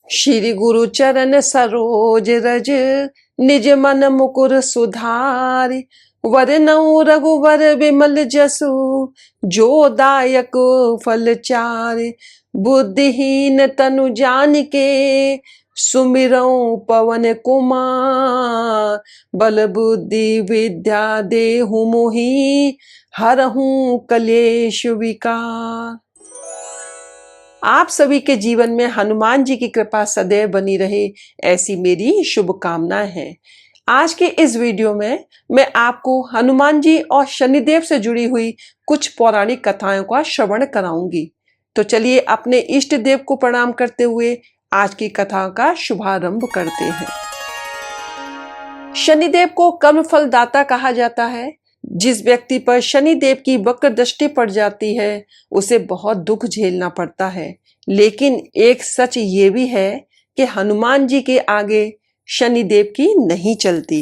श्री गुरु चरण सरोज रज, निज मन मुकुर सुधारि। वरनउँ रघुवर विमल जसु, जो दायक फल चारि। बुद्धिहीन तनु जानिके, सुमिरौं पवन कुमार। बल बुद्धि विद्या देहु मोहि, हरहूं कलेश विकार। आप सभी के जीवन में हनुमान जी की कृपा सदैव बनी रहे, ऐसी मेरी शुभकामनाएं हैं। आज के इस वीडियो में मैं आपको हनुमान जी और शनिदेव से जुड़ी हुई कुछ पौराणिक कथाओं का श्रवण कराऊंगी। तो चलिए अपने इष्ट देव को प्रणाम करते हुए आज की कथा का शुभारंभ करते हैं। शनिदेव को कर्मफल दाता कहा जाता है। जिस व्यक्ति पर शनिदेव की वक्र दृष्टि पड़ जाती है उसे बहुत दुख झेलना पड़ता है, लेकिन एक सच ये भी है कि हनुमान जी के आगे शनिदेव की नहीं चलती।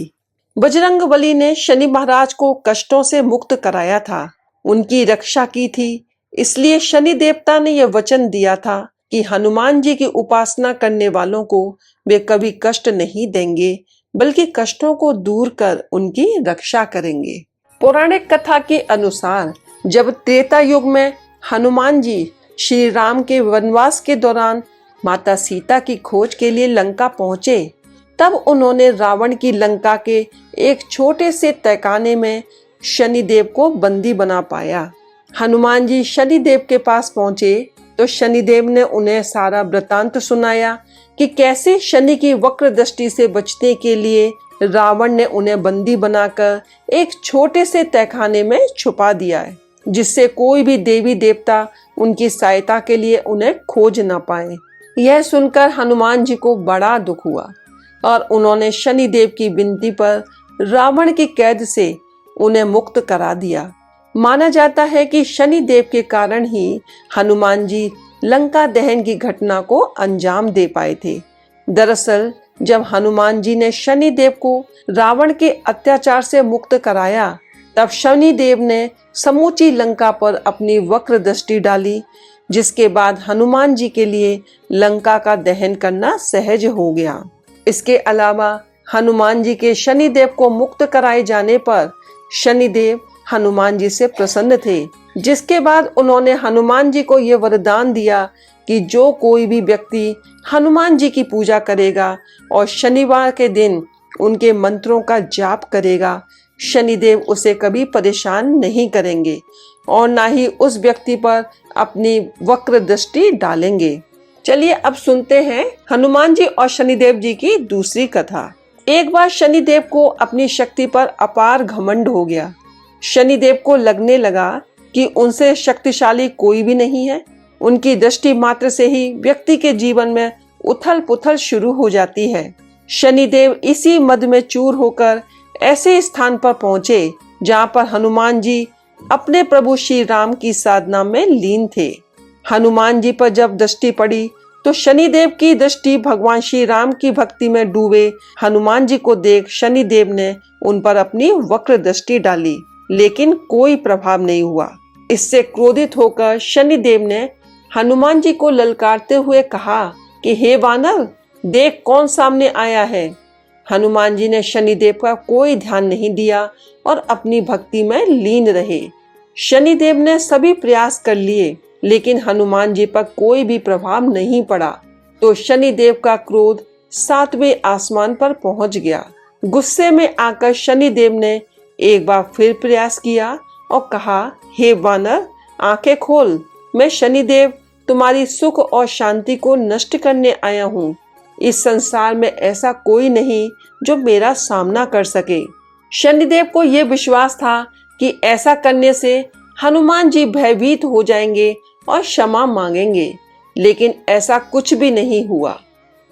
बजरंगबली ने शनि महाराज को कष्टों से मुक्त कराया था, उनकी रक्षा की थी। इसलिए शनि देवता ने यह वचन दिया था कि हनुमान जी की उपासना करने वालों को वे कभी कष्ट नहीं देंगे, बल्कि कष्टों को दूर कर उनकी रक्षा करेंगे। पौराणिक कथा के अनुसार जब त्रेता युग में हनुमान जी श्री राम के वनवास के दौरान माता सीता की खोज के लिए लंका पहुंचे, तब उन्होंने रावण की लंका के एक छोटे से तहखाने में शनिदेव को बंदी बना पाया। हनुमान जी शनिदेव के पास पहुंचे तो शनिदेव ने उन्हें सारा वृतांत सुनाया कि कैसे शनि की वक्र दृष्टि से बचने के लिए रावण ने उन्हें बंदी बनाकर एक छोटे से तहखाने में छुपा दिया है, जिससे कोई भी देवी देवता उनकी सहायता के लिए उन्हें खोज न पाए। यह सुनकर हनुमान जी को बड़ा दुख हुआ और उन्होंने शनिदेव की विनती पर रावण की कैद से उन्हें मुक्त करा दिया। माना जाता है कि शनिदेव के कारण ही हनुमान जी लंका दहन की घटना को अंजाम दे पाए थे। दरअसल जब हनुमान जी ने शनिदेव को रावण के अत्याचार से मुक्त कराया, तब शनिदेव ने समूची लंका पर अपनी वक्र दृष्टि डाली, जिसके बाद हनुमान जी के लिए लंका का दहन करना सहज हो गया। इसके अलावा हनुमान जी के शनिदेव को मुक्त कराए जाने पर शनिदेव हनुमान जी से प्रसन्न थे, जिसके बाद उन्होंने हनुमान जी को यह वरदान दिया कि जो कोई भी व्यक्ति हनुमान जी की पूजा करेगा और शनिवार के दिन उनके मंत्रों का जाप करेगा, शनिदेव उसे कभी परेशान नहीं करेंगे और ना ही उस व्यक्ति पर अपनी वक्र दृष्टि डालेंगे। चलिए अब सुनते हैं हनुमान जी और शनिदेव जी की दूसरी कथा। एक बार शनिदेव को अपनी शक्ति पर अपार घमंड हो गया। शनिदेव को लगने लगा कि उनसे शक्तिशाली कोई भी नहीं है। उनकी दृष्टि मात्र से ही व्यक्ति के जीवन में उथल पुथल शुरू हो जाती है। शनिदेव इसी मद में चूर होकर ऐसे स्थान पर पहुंचे जहां पर हनुमान जी अपने प्रभु श्री राम की साधना में लीन थे। हनुमान जी पर जब दृष्टि पड़ी तो शनिदेव की दृष्टि भगवान श्री राम की भक्ति में डूबे हनुमान जी को देख शनिदेव ने उन पर अपनी वक्र दृष्टि डाली, लेकिन कोई प्रभाव नहीं हुआ। इससे क्रोधित होकर शनिदेव ने हनुमान जी को ललकारते हुए कहा कि हे वानर, देख कौन सामने आया है। हनुमान जी ने शनिदेव का कोई ध्यान नहीं दिया और अपनी भक्ति में लीन रहे। शनिदेव ने सभी प्रयास कर लिए, लेकिन हनुमान जी पर कोई भी प्रभाव नहीं पड़ा। तो शनिदेव का क्रोध 7वें आसमान पर पहुंच गया। गुस्से में आकर शनिदेव ने एक बार फिर प्रयास किया और कहा, हे वानर, आंखें खोल। मैं शनिदेव तुम्हारी सुख और शांति को नष्ट करने आया हूँ। इस संसार में ऐसा कोई नहीं जो मेरा सामना कर सके। शनिदेव को यह विश्वास था कि ऐसा करने से हनुमान जी भयभीत हो जाएंगे और क्षमा मांगेंगे, लेकिन ऐसा कुछ भी नहीं हुआ।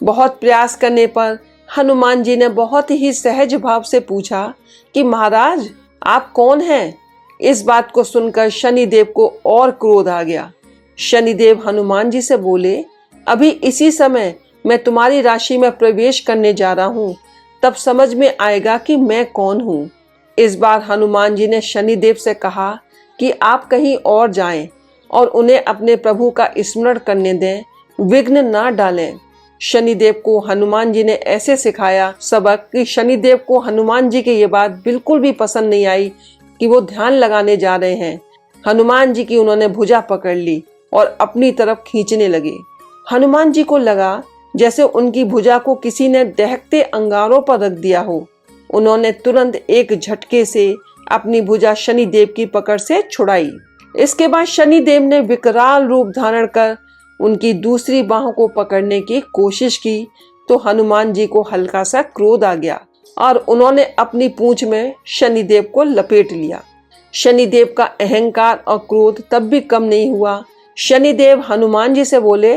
बहुत प्रयास करने पर हनुमान जी ने बहुत ही सहज भाव से पूछा कि महाराज, आप कौन हैं? इस बात को सुनकर शनिदेव को और क्रोध आ गया। शनिदेव हनुमान जी से बोले, अभी इसी समय मैं तुम्हारी राशि में प्रवेश करने जा रहा हूँ, तब समझ में आएगा कि मैं कौन हूँ। इस बार हनुमान जी ने शनिदेव से कहा कि आप कहीं और जाएं और उन्हें अपने प्रभु का स्मरण करने दें, विघ्न ना डालें। शनिदेव को हनुमान जी ने ऐसे सिखाया सबक कि शनिदेव को हनुमान जी की ये बात बिल्कुल भी पसंद नहीं आई कि वो ध्यान लगाने जा रहे हैं। हनुमान जी की उन्होंने भुजा पकड़ ली और अपनी तरफ खींचने लगे। हनुमान जी को लगा जैसे उनकी भुजा को किसी ने दहकते अंगारों पर रख दिया हो। उन्होंने तुरंत एक झटके से अपनी भुजा शनिदेव की पकड़ से छुड़ाई। इसके बाद शनिदेव ने विकराल रूप धारण कर उनकी दूसरी बाहों को पकड़ने की कोशिश की तो हनुमान जी को हल्का सा क्रोध आ गया और उन्होंने अपनी पूंछ में शनिदेव को लपेट लिया। शनिदेव का अहंकार और क्रोध तब भी कम नहीं हुआ। शनिदेव हनुमान जी से बोले,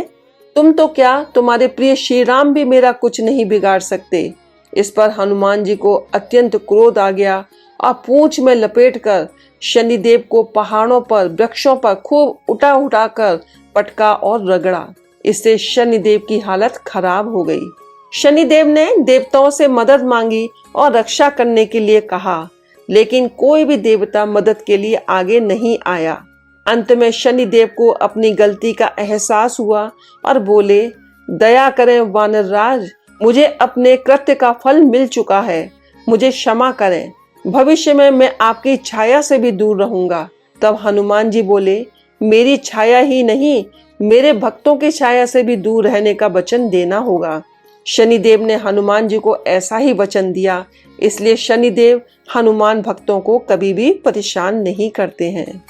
तुम तो क्या, तुम्हारे प्रिय श्री राम भी मेरा कुछ नहीं बिगाड़ सकते। इस पर हनुमान जी को अत्यंत क्रोध आ गया और पूंछ में लपेटकर शनिदेव को पहाड़ों पर, वृक्षों पर खूब उठा उठा कर पटका और रगड़ा। इससे शनिदेव की हालत खराब हो गई। शनिदेव ने देवताओं से मदद मांगी और रक्षा करने के लिए कहा, लेकिन कोई भी देवता मदद के लिए आगे नहीं आया। अंत में शनिदेव को अपनी गलती का एहसास हुआ और बोले, दया करें वानर राज, मुझे अपने कृत्य का फल मिल चुका है, मुझे क्षमा करें। भविष्य में मैं आपकी छाया से भी दूर रहूंगा। तब हनुमान जी बोले, मेरी छाया ही नहीं, मेरे भक्तों की छाया से भी दूर रहने का वचन देना होगा। शनिदेव ने हनुमान जी को ऐसा ही वचन दिया। इसलिए शनिदेव हनुमान भक्तों को कभी भी परेशान नहीं करते हैं।